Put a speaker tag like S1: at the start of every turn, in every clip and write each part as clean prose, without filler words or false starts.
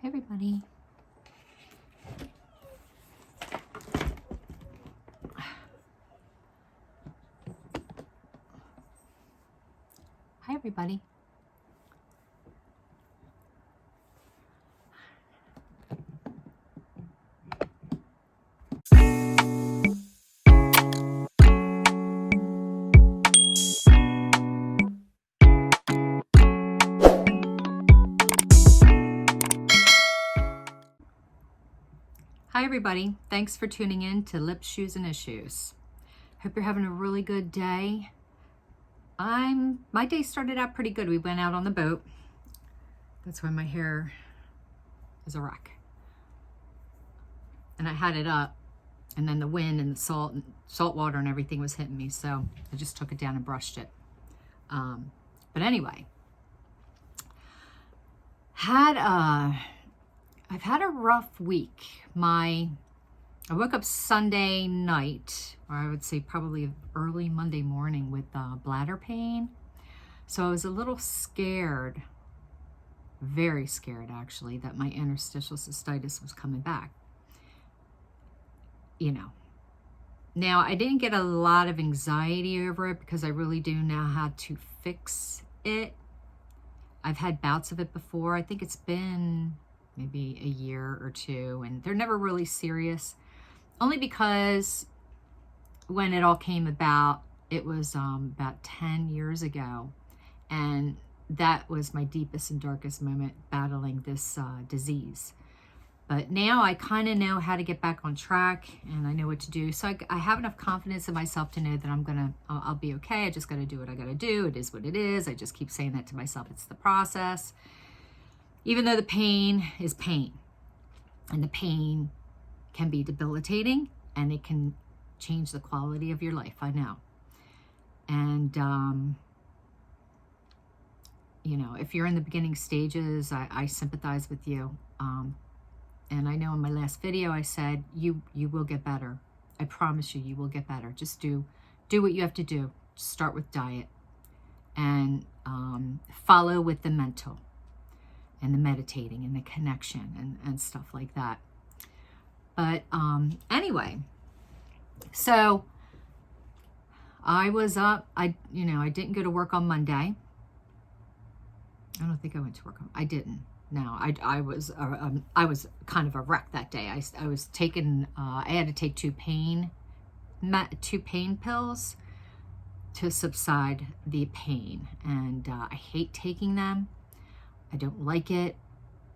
S1: Hey everybody. Hi everybody. Hi everybody. Thanks for tuning in to Lips, Shoes, and Issues. Hope you're having a really good day. My day started out pretty good. We went out on the boat. That's why my hair is a wreck. And I had it up, and then the wind and the salt water and everything was hitting me, so I just took it down and brushed it. But anyway, I've had a rough week. I woke up Sunday night, or I would say probably early Monday morning, with bladder pain. So I was a little scared, very scared actually, that my interstitial cystitis was coming back. You know. Now, I didn't get a lot of anxiety over it because I really do know how to fix it. I've had bouts of it before. I think it's been maybe a year or two, and they're never really serious. Only because when it all came about, it was about 10 years ago, and that was my deepest and darkest moment battling this disease. But now I kind of know how to get back on track, and I know what to do. So I have enough confidence in myself to know that I'll be okay. I just got to do what I got to do. It is what it is. I just keep saying that to myself. It's the process. Even though the pain is pain, and the pain can be debilitating, and it can change the quality of your life, I know. And, you know, if you're in the beginning stages, I sympathize with you. And I know in my last video I said, you will get better. I promise you, you will get better. Just do what you have to do. Start with diet, and follow with the mental, and the meditating, and the connection, and stuff like that. But anyway, so I was up. I didn't go to work on Monday. I don't think I went to work I didn't. No, I was kind of a wreck that day. I was taking. I had to take two pain pills to subside the pain, and I hate taking them. I don't like it,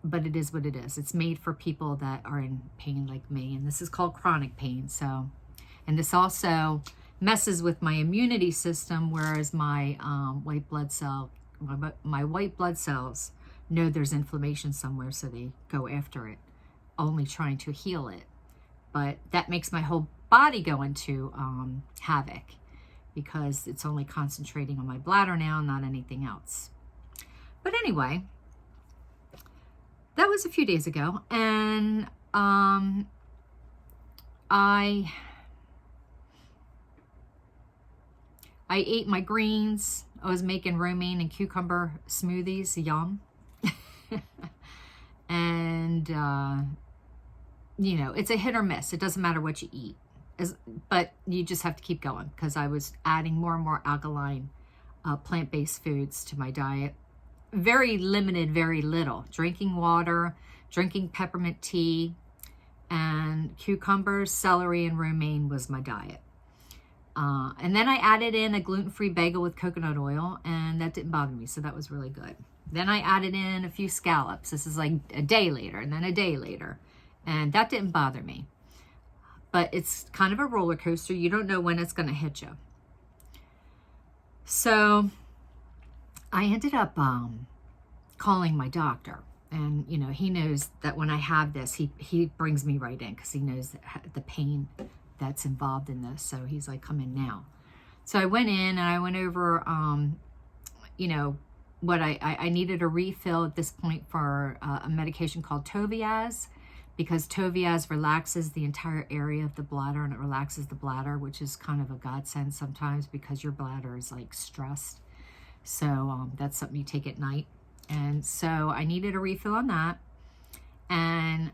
S1: but it is what it is. It's made for people that are in pain like me, and this is called chronic pain. So, and this also messes with my immunity system, whereas my white blood cells know there's inflammation somewhere, so they go after it, only trying to heal it. But that makes my whole body go into havoc, because it's only concentrating on my bladder now, not anything else. But anyway, that was a few days ago, and I ate my greens. I was making romaine and cucumber smoothies, yum. And you know, it's a hit or miss. It doesn't matter what you eat, but you just have to keep going, because I was adding more and more alkaline plant-based foods to my diet. Very limited, very little. Drinking water, drinking peppermint tea, and cucumbers, celery, and romaine was my diet. And then I added in a gluten-free bagel with coconut oil, and that didn't bother me, so that was really good. Then I added in a few scallops. This is like a day later, and then a day later, and that didn't bother me. But it's kind of a roller coaster. You don't know when it's going to hit you. So I ended up calling my doctor, and you know, he knows that when I have this, he brings me right in, because he knows the pain that's involved in this. So he's like, come in now. So I went in, and I went over you know, what I needed a refill at this point for a medication called Toviaz, because Toviaz relaxes the entire area of the bladder, and it relaxes the bladder, which is kind of a godsend sometimes, because your bladder is like stressed. So that's something you take at night. And so I needed a refill on that. And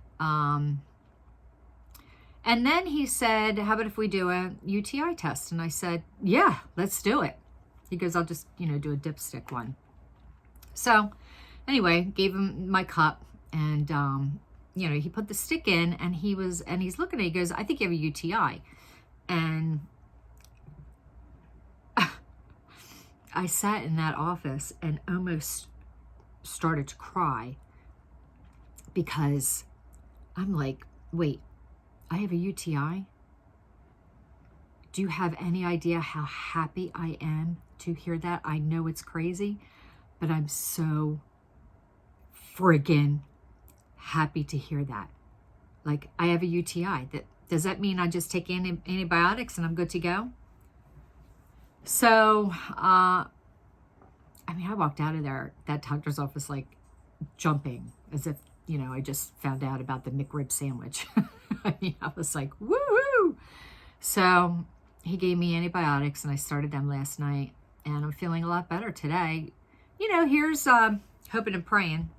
S1: then he said, how about if we do a UTI test? And I said, yeah, let's do it. He goes, I'll just, do a dipstick one. So anyway, gave him my cup, and, he put the stick in, and he's looking at it, he goes, I think you have a UTI. And I sat in that office and almost started to cry, because I'm like, wait, I have a UTI? Do you have any idea how happy I am to hear that? I know it's crazy, but I'm so friggin' happy to hear that. Like, I have a UTI. Does that mean I just take antibiotics and I'm good to go? So, I walked out of that doctor's office like jumping, as if, I just found out about the McRib sandwich. I was like, woo-hoo! So he gave me antibiotics, and I started them last night, and I'm feeling a lot better today. Here's hoping and praying,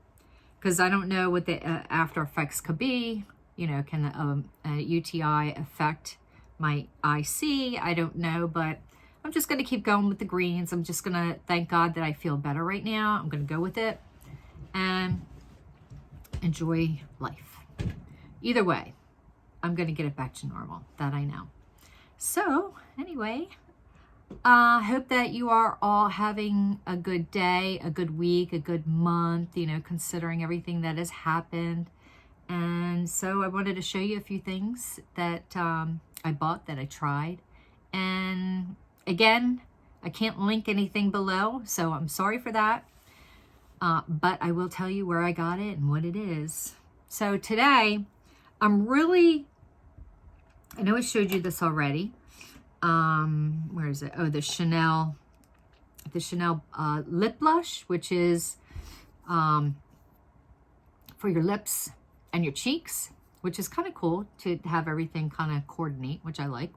S1: because I don't know what the after effects could be. Can a UTI affect my IC? I don't know, but I'm just going to keep going with the greens. I'm just going to thank God that I feel better right now. I'm going to go with it and enjoy life. Either way, I'm going to get it back to normal. That I know. So anyway, hope that you are all having a good day, a good week, a good month, considering everything that has happened. And so I wanted to show you a few things that I bought, that I tried. And again, I can't link anything below, so I'm sorry for that. But I will tell you where I got it and what it is. So today, I know I showed you this already. Where is it? Oh, the Chanel lip blush, which is for your lips and your cheeks, which is kind of cool to have everything kind of coordinate, which I like.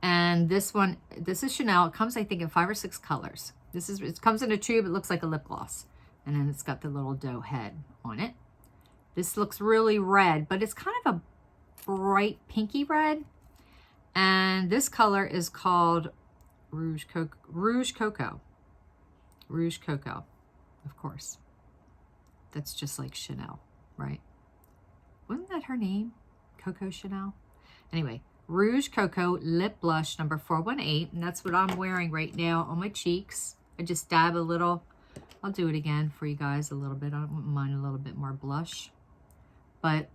S1: And this is Chanel. It comes, I think, in 5 or 6 colors. It comes in a tube. It looks like a lip gloss. And then it's got the little doe head on it. This looks really red, but it's kind of a bright pinky red. And this color is called Rouge Cocoa. Rouge Cocoa, of course. That's just like Chanel, right? Wasn't that her name? Coco Chanel? Anyway, Rouge Cocoa Lip Blush number 418. And that's what I'm wearing right now on my cheeks. I just dab a little. I'll do it again for you guys a little bit. I don't mind a little bit more blush. But,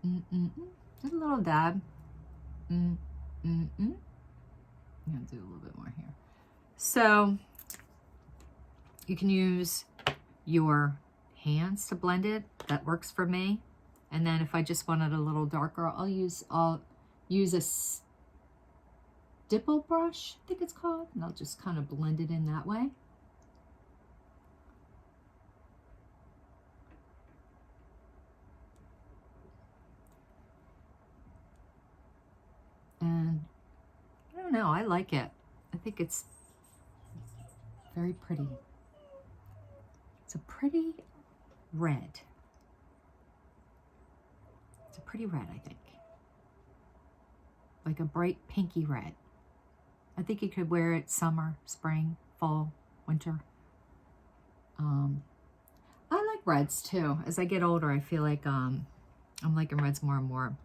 S1: just a little dab. I'm going to do a little bit more here. So, you can use your hands to blend it. That works for me. And then if I just want it a little darker, I'll use a stipple brush, I think it's called. And I'll just kind of blend it in that way. And I don't know, I like it. I think it's very pretty. It's a pretty red. It's a pretty red, I think. Like a bright pinky red. I think you could wear it summer, spring, fall, winter. I like reds too. As I get older, I feel like I'm liking reds more and more.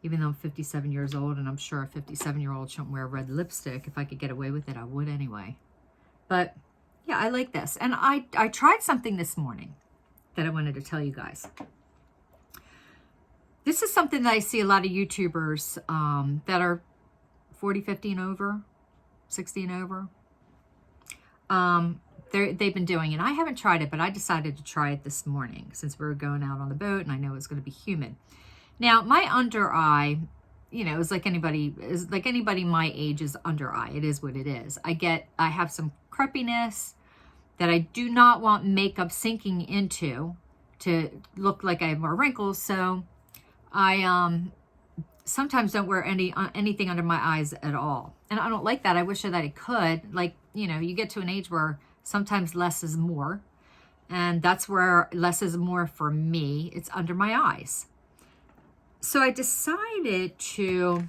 S1: Even though I'm 57 years old, and I'm sure a 57-year-old shouldn't wear red lipstick. If I could get away with it, I would anyway. But yeah, I like this. And I tried something this morning that I wanted to tell you guys. This is something that I see a lot of YouTubers that are 40, 50 and over, 60 and over. They've been doing it. I haven't tried it, but I decided to try it this morning since we were going out on the boat and I know it's going to be humid. Now, my under eye, is like anybody my age is under eye. It is what it is. I have some crepiness that I do not want makeup sinking into to look like I have more wrinkles. So I sometimes don't wear anything under my eyes at all. And I don't like that. I wish that I could. Like, you get to an age where sometimes less is more. And that's where less is more for me. It's under my eyes. So I decided to,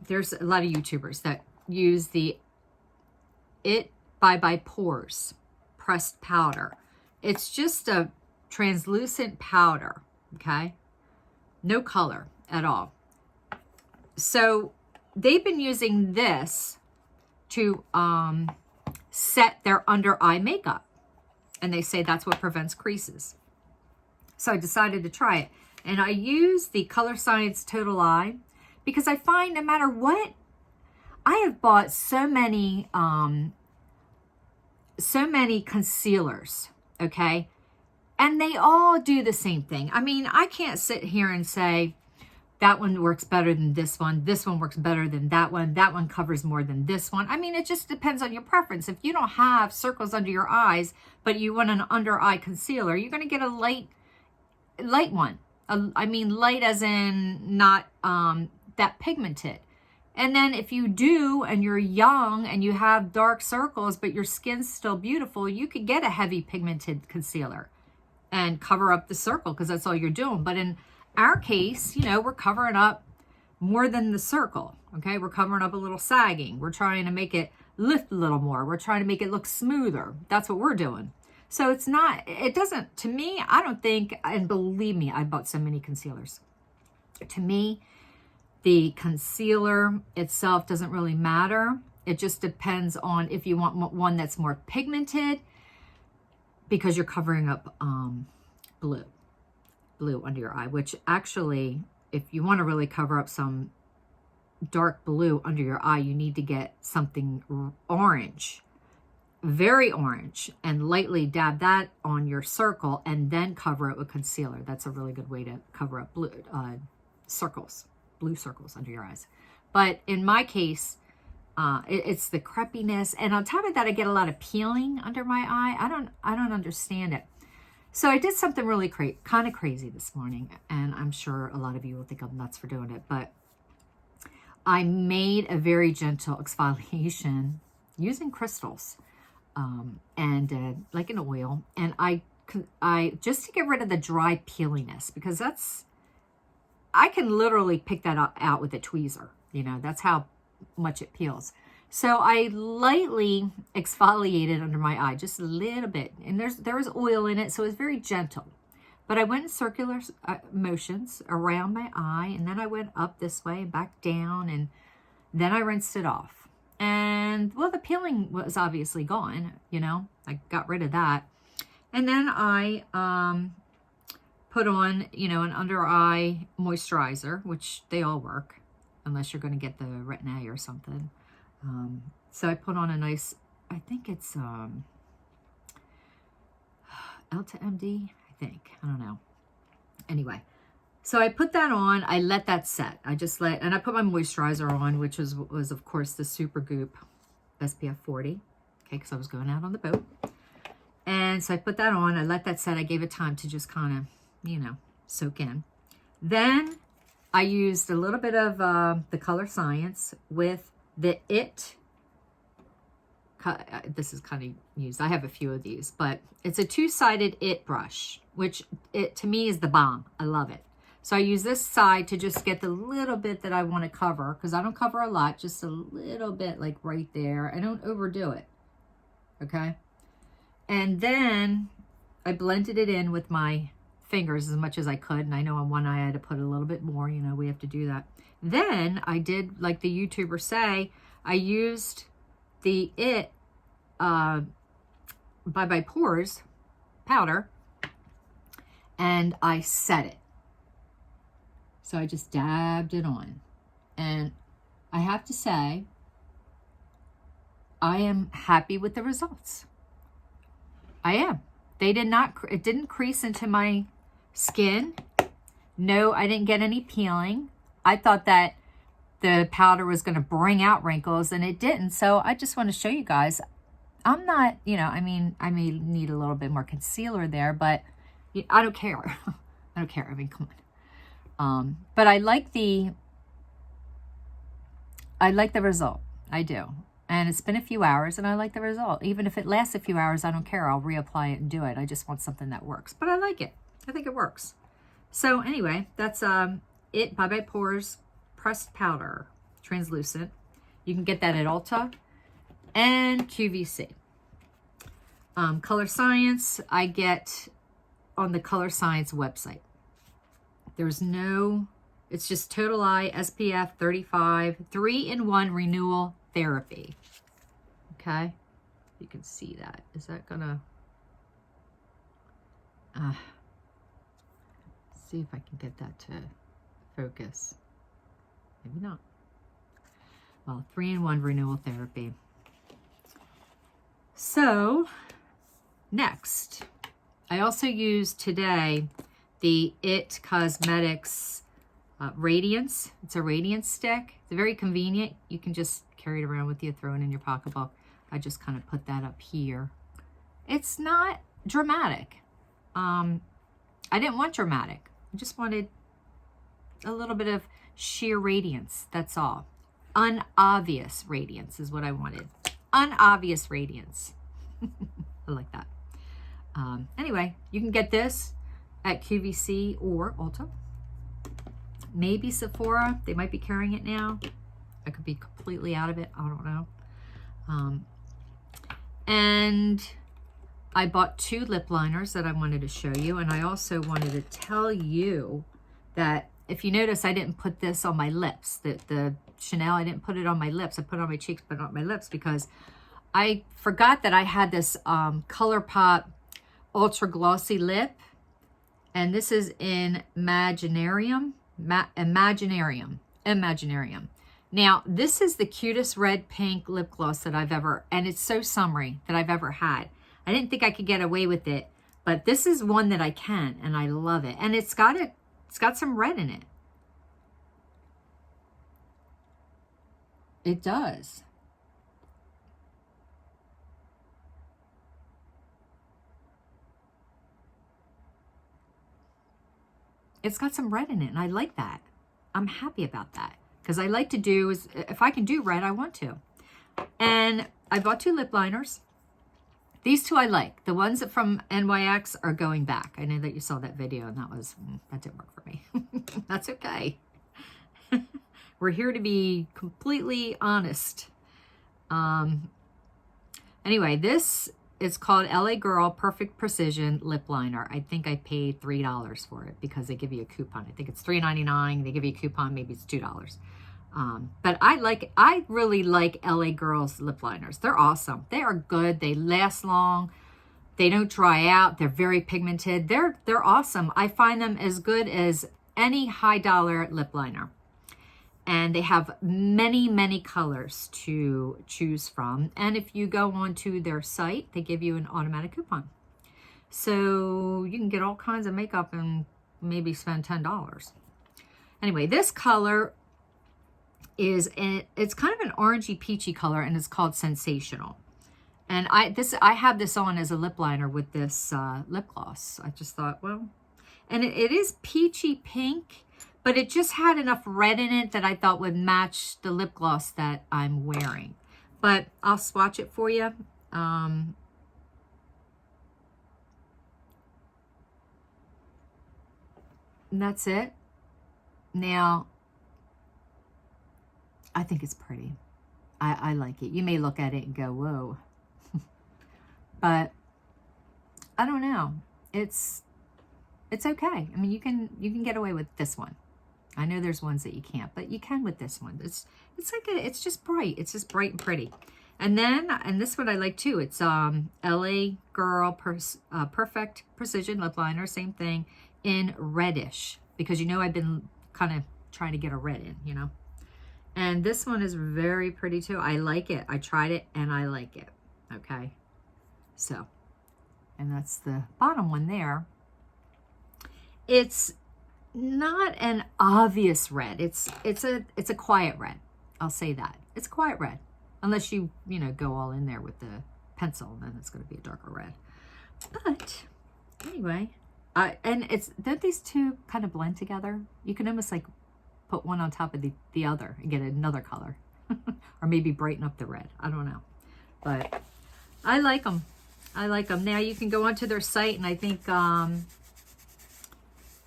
S1: there's a lot of YouTubers that use the It by Pores pressed powder. It's just a translucent powder, okay? No color at all. So they've been using this to set their under eye makeup. And they say that's what prevents creases. So I decided to try it. And I use the Color Science Total Eye because I find no matter what, I have bought so many concealers, okay? And they all do the same thing. I mean, I can't sit here and say, that one works better than this one works better than that one covers more than this one. I mean, it just depends on your preference. If you don't have circles under your eyes, but you want an under eye concealer, you're going to get a light one. I mean, light as in not that pigmented. And then if you do, and you're young and you have dark circles, but your skin's still beautiful, you could get a heavy pigmented concealer and cover up the circle because that's all you're doing. But in our case, you know, we're covering up more than the circle, okay? We're covering up a little sagging. We're trying to make it lift a little more. We're trying to make it look smoother. That's what we're doing. So it's not, it doesn't, to me, I don't think, and believe me, I bought so many concealers. To me, the concealer itself doesn't really matter. It just depends on if you want one that's more pigmented because you're covering up blue under your eye, which actually, if you want to really cover up some dark blue under your eye, you need to get something orange, very orange, and lightly dab that on your circle and then cover it with concealer. That's a really good way to cover up blue circles under your eyes. But in my case, it's the crepiness, and on top of that, I get a lot of peeling under my eye. I don't understand it. So I did something really kind of crazy this morning, and I'm sure a lot of you will think I'm nuts for doing it, but I made a very gentle exfoliation using crystals and like an oil, and I just to get rid of the dry peeliness, because I can literally pick that out with a tweezer. You know, that's how much it peels. So I lightly exfoliated under my eye, just a little bit. And there was oil in it, so it was very gentle. But I went in circular motions around my eye, and then I went up this way and back down, and then I rinsed it off. And, well, the peeling was obviously gone, you know. I got rid of that. And then I put on, you know, an under eye moisturizer, which they all work, unless you're going to get the Retin-A or something. So I put on a nice, I think it's L to MD, I think. I don't know. Anyway, so I put that on. I let that set. And I put my moisturizer on, which was of course the Super Goop SPF 40. Okay, because I was going out on the boat. And so I put that on. I let that set. I gave it time to just kind of, you know, soak in. Then I used a little bit of the Color Science with the this is kind of used. I have a few of these, but it's a two-sided It brush, which to me is the bomb. I love it. So I use this side to just get the little bit that I want to cover, because I don't cover a lot, just a little bit, like right there. I don't overdo it. Okay. And then I blended it in with my fingers as much as I could. And I know on one eye I had to put a little bit more, you know, we have to do that. Then I did, like the YouTubers say, I used the It by Pores powder, and I set it. So I just dabbed it on. And I have to say, I am happy with the results. I am. It didn't crease into my skin. No, I didn't get any peeling. I thought that the powder was going to bring out wrinkles, and it didn't. So I just want to show you guys. I'm not, you know, I mean, I may need a little bit more concealer there, but I don't care. I don't care. I mean, come on. But I like the result. I do. And it's been a few hours and I like the result. Even if it lasts a few hours, I don't care. I'll reapply it and do it. I just want something that works. But I like it. I think it works. So anyway, that's it. Bye Bye Pores Pressed Powder. Translucent. You can get that at Ulta and QVC. Color Science, I get on the Color Science website. There's no, it's just Total Eye SPF 35, 3-in-1 renewal therapy. Okay, you can see that. Is that gonna see if I can get that to focus? Maybe not. Well, 3-in-1 renewal therapy. So next, I also used today the It Cosmetics Radiance. It's a radiance stick. It's very convenient. You can just carry it around with you, throw it in your pocketbook. I just kind of put that up here. It's not dramatic. I didn't want dramatic. I just wanted a little bit of sheer radiance. That's all. Unobvious radiance is what I wanted. Unobvious radiance. I like that. Anyway, you can get this at QVC or Ulta. Maybe Sephora. They might be carrying it now. I could be completely out of it. I don't know. And I bought 2 lip liners that I wanted to show you. And I also wanted to tell you that if you notice, I didn't put this on my lips. The Chanel, I didn't put it on my lips. I put it on my cheeks, but not my lips because I forgot that I had this ColourPop Ultra Glossy Lip. And this is in Imaginarium. Imaginarium. Now, this is the cutest red pink lip gloss that I've ever, and it's so summery, that I've ever had. I didn't think I could get away with it, but this is one that I can, and I love it. And it's got some red in it. It does. It's got some red in it, and I like that. I'm happy about that. Because I like to do, is if I can do red, I want to. And I bought 2 lip liners. These 2 I like. The ones from NYX are going back. I know that you saw that video, and that didn't work for me. That's okay. We're here to be completely honest. Anyway, this is called LA Girl Perfect Precision Lip Liner. I think I paid $3 for it because they give you a coupon. I think it's $3.99. They give you a coupon. Maybe it's $2. But I really like LA Girls lip liners. They're awesome. They are good. They last long. They don't dry out. They're very pigmented. They're awesome. I find them as good as any high dollar lip liner. And they have many, many colors to choose from. And if you go onto their site, they give you an automatic coupon. So you can get all kinds of makeup and maybe spend $10. Anyway, this color it's kind of an orangey peachy color, and it's called Sensational. And I have this on as a lip liner with this lip gloss. I just thought, well, and it is peachy pink, but it just had enough red in it that I thought would match the lip gloss that I'm wearing. But I'll swatch it for you. And that's it. Now, I think it's pretty. I like it. You may look at it and go, whoa. But I don't know. It's okay. I mean, you can get away with this one. I know there's ones that you can't, but you can with this one. It's just bright. It's just bright and pretty. And this one I like too. It's LA Girl Perfect Precision Lip Liner. Same thing in reddish, because you know I've been kind of trying to get a red in, you know. And this one is very pretty too. I like it. I tried it and I like it. Okay. So, and that's the bottom one there. It's not an obvious red. It's a quiet red. I'll say that. It's a quiet red. Unless you go all in there with the pencil, then it's going to be a darker red. But anyway, and don't these 2 kind of blend together? You can almost like put one on top of the other and get another color. or maybe brighten up the red. I don't know. But I like them. I like them. Now you can go onto their site, and I think, I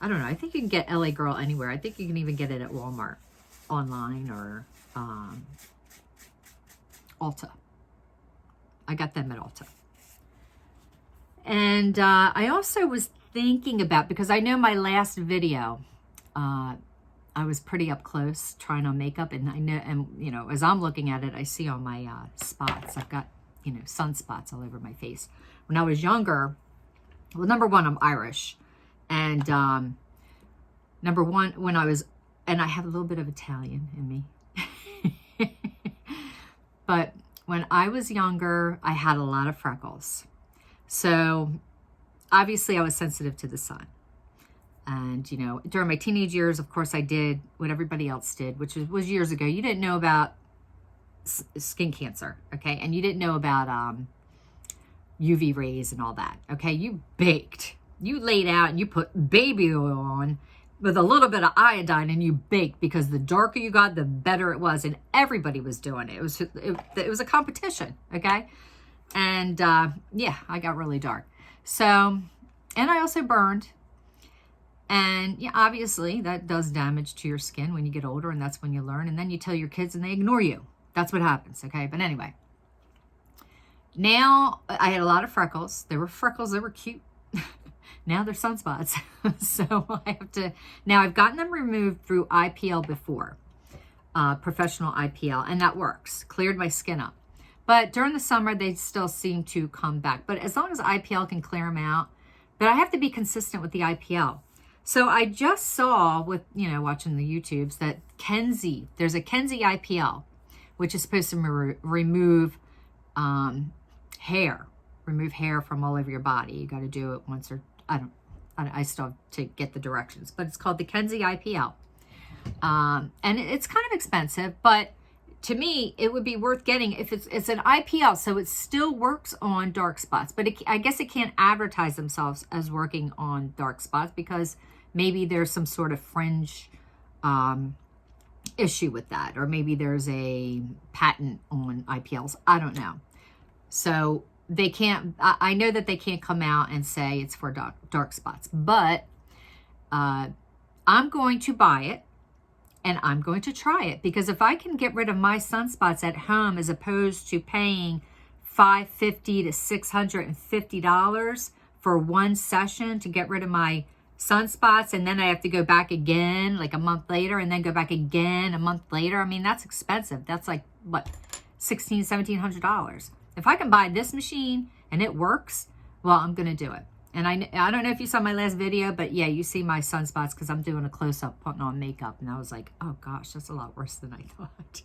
S1: don't know, I think you can get LA Girl anywhere. I think you can even get it at Walmart online or Ulta. I got them at Ulta. And I also was thinking about, because I know my last video, I was pretty up close trying on makeup, and I know, and you know, as I'm looking at it, I see all my spots. I've got, you know, sunspots all over my face. When I was younger, well, number one, I'm Irish, and number one, when I was, and I have a little bit of Italian in me, but when I was younger, I had a lot of freckles. So obviously I was sensitive to the sun. And, you know, during my teenage years, of course, I did what everybody else did, which was years ago. You didn't know about skin cancer, okay? And you didn't know about UV rays and all that, okay? You baked. You laid out and you put baby oil on with a little bit of iodine, and you baked, because the darker you got, the better it was. And everybody was doing it. It was a competition, okay? And yeah, I got really dark. So, and I also burned. And yeah, obviously that does damage to your skin when you get older, and that's when you learn. And then you tell your kids and they ignore you. That's what happens, okay? But anyway, now I had a lot of freckles. They were freckles, they were cute. Now they're sunspots. So I have to, now I've gotten them removed through IPL before, professional IPL, and that works. Cleared my skin up. But during the summer, they still seem to come back. But as long as IPL can clear them out, but I have to be consistent with the IPL. So I just saw with, you know, watching the YouTubes that there's a Kenzie IPL, which is supposed to remove hair from all over your body. You got to do it once or, I still have to get the directions, but it's called the Kenzie IPL. And it's kind of expensive, but to me, it would be worth getting if it's an IPL, so it still works on dark spots. But I guess it can't advertise themselves as working on dark spots, because maybe there's some sort of fringe issue with that, or maybe there's a patent on IPLs. I don't know. So they can't, I know that they can't come out and say it's for dark spots, but I'm going to buy it. And I'm going to try it, because if I can get rid of my sunspots at home, as opposed to paying $550 to $650 for one session to get rid of my sunspots, and then I have to go back again like a month later, and then go back again a month later. I mean, that's expensive. That's like, what, $1,600, $1,700. If I can buy this machine and it works, well, I'm going to do it. And I don't know if you saw my last video, but yeah, you see my sunspots because I'm doing a close-up putting on makeup. And I was like, oh gosh, that's a lot worse than I thought.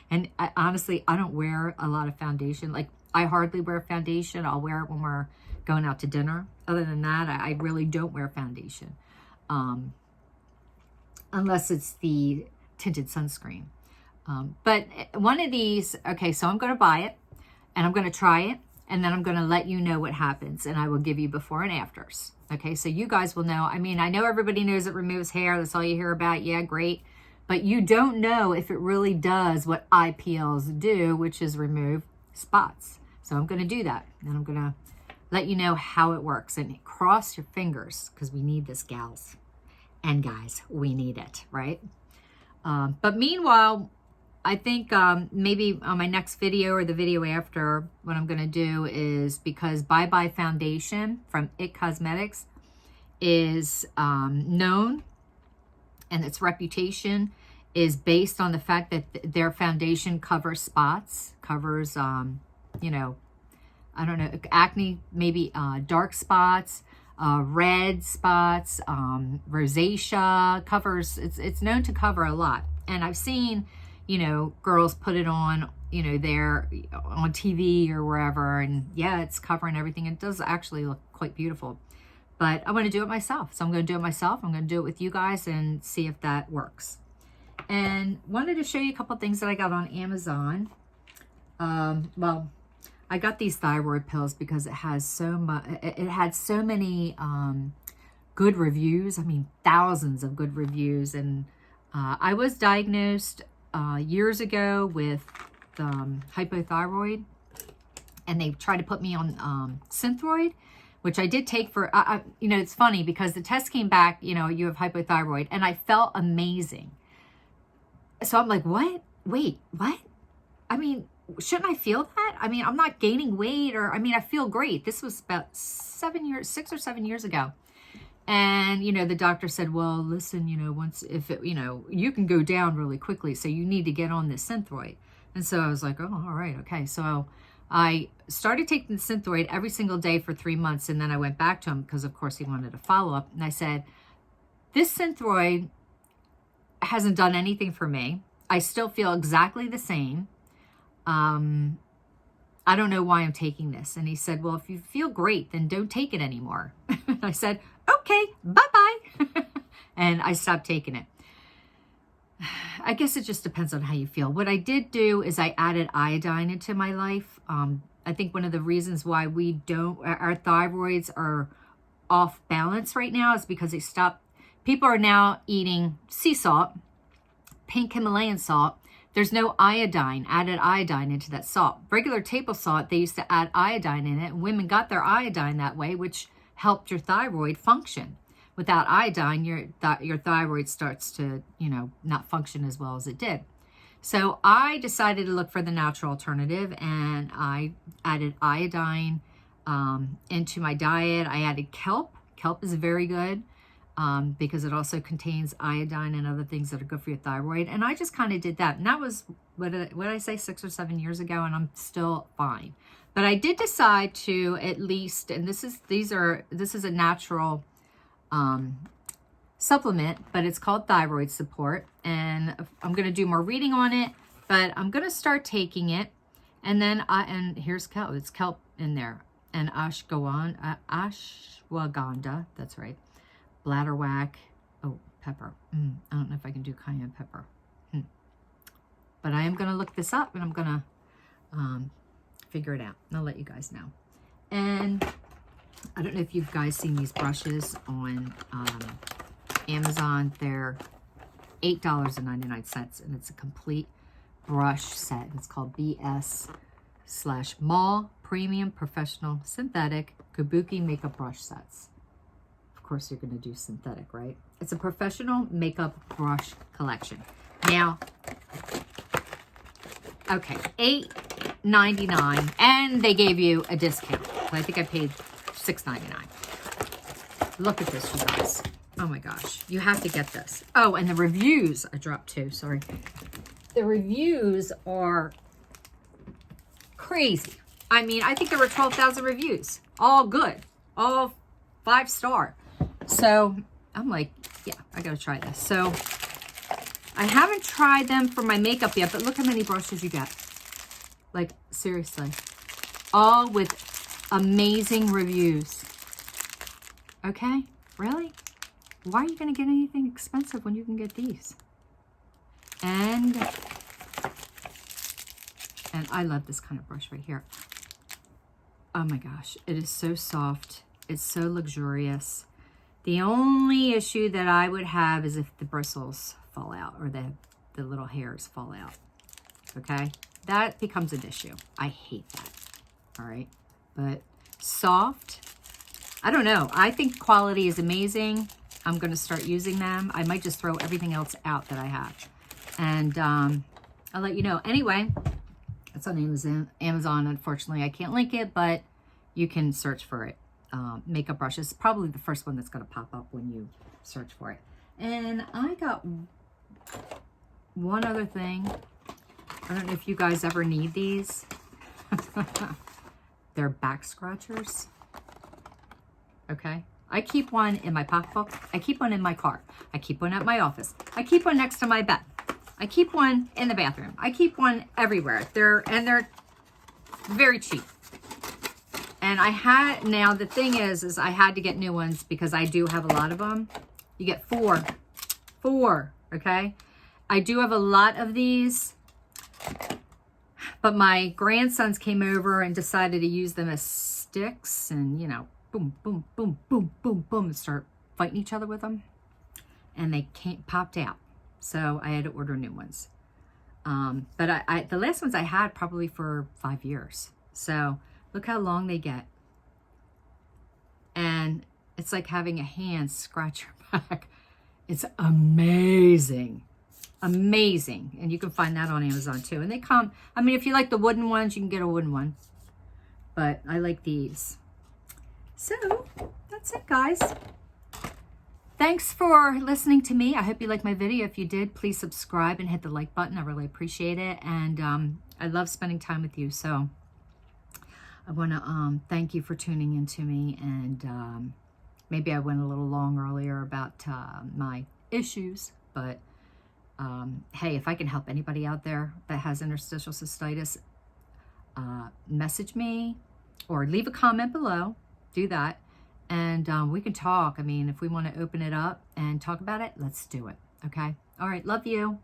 S1: And honestly, I don't wear a lot of foundation. Like, I hardly wear foundation. I'll wear it when we're going out to dinner. Other than that, I really don't wear foundation. Unless it's the tinted sunscreen. But one of these, okay, so I'm going to buy it. And I'm going to try it. And then I'm going to let you know what happens, and I will give you before and afters. Okay, so you guys will know. I mean, I know everybody knows it removes hair. That's all you hear about. Yeah, great. But you don't know if it really does what IPLs do, which is remove spots. So I'm going to do that. And I'm going to let you know how it works. And cross your fingers, because we need this, gals. And guys, we need it, right? But meanwhile, I think maybe on my next video or the video after, what I'm going to do is, because Bye Bye Foundation from It Cosmetics is known, and its reputation is based on the fact that their foundation covers spots, covers, you know, I don't know, acne, maybe dark spots, red spots, rosacea, covers, it's known to cover a lot. And I've seen, you know, girls put it on, you know, there on TV or wherever, and yeah, it's covering everything. It does actually look quite beautiful, but I want to do it myself. So I'm going to do it myself. I'm going to do it with you guys and see if that works. And wanted to show you a couple things that I got on Amazon. Well, I got these thyroid pills because it has so much, it had so many good reviews. I mean, thousands of good reviews. And I was diagnosed years ago with hypothyroid, and they tried to put me on Synthroid, which I did take for, you know, it's funny because the test came back, you know, you have hypothyroid, and I felt amazing. So I'm like, what? Wait, what? I mean, shouldn't I feel that? I mean, I'm not gaining weight, or, I mean, I feel great. This was about 6 or 7 years ago. And, you know, the doctor said, well, listen, you know, if it, you know, you can go down really quickly, so you need to get on this Synthroid. And so I was like, oh, all right, okay. So I started taking the Synthroid every single day for 3 months, and then I went back to him because, of course, he wanted a follow-up. And I said, this Synthroid hasn't done anything for me. I still feel exactly the same. I don't know why I'm taking this. And he said, well, if you feel great, then don't take it anymore. And I said, okay, bye-bye. And I stopped taking it. I guess it just depends on how you feel. What I did do is I added iodine into my life. I think one of the reasons why our thyroids are off balance right now is because people are now eating sea salt, pink Himalayan salt. There's no added iodine into that salt. Regular table salt, they used to add iodine in it, and women got their iodine that way, which helped your thyroid function. Without iodine, your thyroid starts to, you know, not function as well as it did. So I decided to look for the natural alternative, and I added iodine into my diet. I added kelp. Kelp is very good. Because it also contains iodine and other things that are good for your thyroid. And I just kind of did that. And that was, what did I say, 6 or 7 years ago, and I'm still fine. But I did decide to at least, and this is a natural supplement, but it's called Thyroid Support. And I'm going to do more reading on it, but I'm going to start taking it. And then, and here's kelp. It's kelp in there. And ashwagandha, that's right. Bladderwhack. Oh, pepper. I don't know if I can do cayenne pepper. But I am going to look this up, and I'm going to figure it out. And I'll let you guys know. And I don't know if you guys seen these brushes on Amazon. They're $8.99, and it's a complete brush set. It's called BS/Mall Premium Professional Synthetic Kabuki Makeup Brush Sets. Of course, you're going to do synthetic, right? It's a professional makeup brush collection. Now, okay, $8.99, and they gave you a discount. I think I paid $6.99. Look at this, you guys. Oh my gosh, you have to get this. Oh, and the reviews, I dropped 2, sorry. The reviews are crazy. I mean, I think there were 12,000 reviews. All good. All 5-star. So I'm like, yeah, I gotta try this. So I haven't tried them for my makeup yet, but look how many brushes you get. Like, seriously. All with amazing reviews. Okay? Really? Why are you gonna get anything expensive when you can get these? And I love this kind of brush right here. Oh my gosh, it is so soft. It's so luxurious. The only issue that I would have is if the bristles fall out, or the little hairs fall out. Okay? That becomes an issue. I hate that. All right? But soft, I don't know. I think quality is amazing. I'm going to start using them. I might just throw everything else out that I have. And I'll let you know. Anyway, it's on Amazon. Unfortunately, I can't link it, but you can search for it. Makeup brushes, probably the first one that's going to pop up when you search for it. And I got one other thing. I don't know if you guys ever need these. They're back scratchers. Okay. I keep one in my pocketbook. I keep one in my car. I keep one at my office. I keep one next to my bed. I keep one in the bathroom. I keep one everywhere. They're very cheap. And now the thing is I had to get new ones because I do have a lot of them. You get 4, okay? I do have a lot of these, but my grandsons came over and decided to use them as sticks and, you know, boom, boom, boom, boom, boom, boom, and start fighting each other with them. And they popped out. So I had to order new ones. But the last ones I had probably for 5 years. So look how long they get. And it's like having a hand scratch your back. It's amazing. Amazing. And you can find that on Amazon too. And they come, I mean, if you like the wooden ones, you can get a wooden one. But I like these. So that's it, guys. Thanks for listening to me. I hope you liked my video. If you did, please subscribe and hit the like button. I really appreciate it. And I love spending time with you. So I want to thank you for tuning in to me. And maybe I went a little long earlier about my issues. But hey, if I can help anybody out there that has interstitial cystitis, message me or leave a comment below. Do that. And we can talk. I mean, if we want to open it up and talk about it, let's do it. Okay? All right. Love you.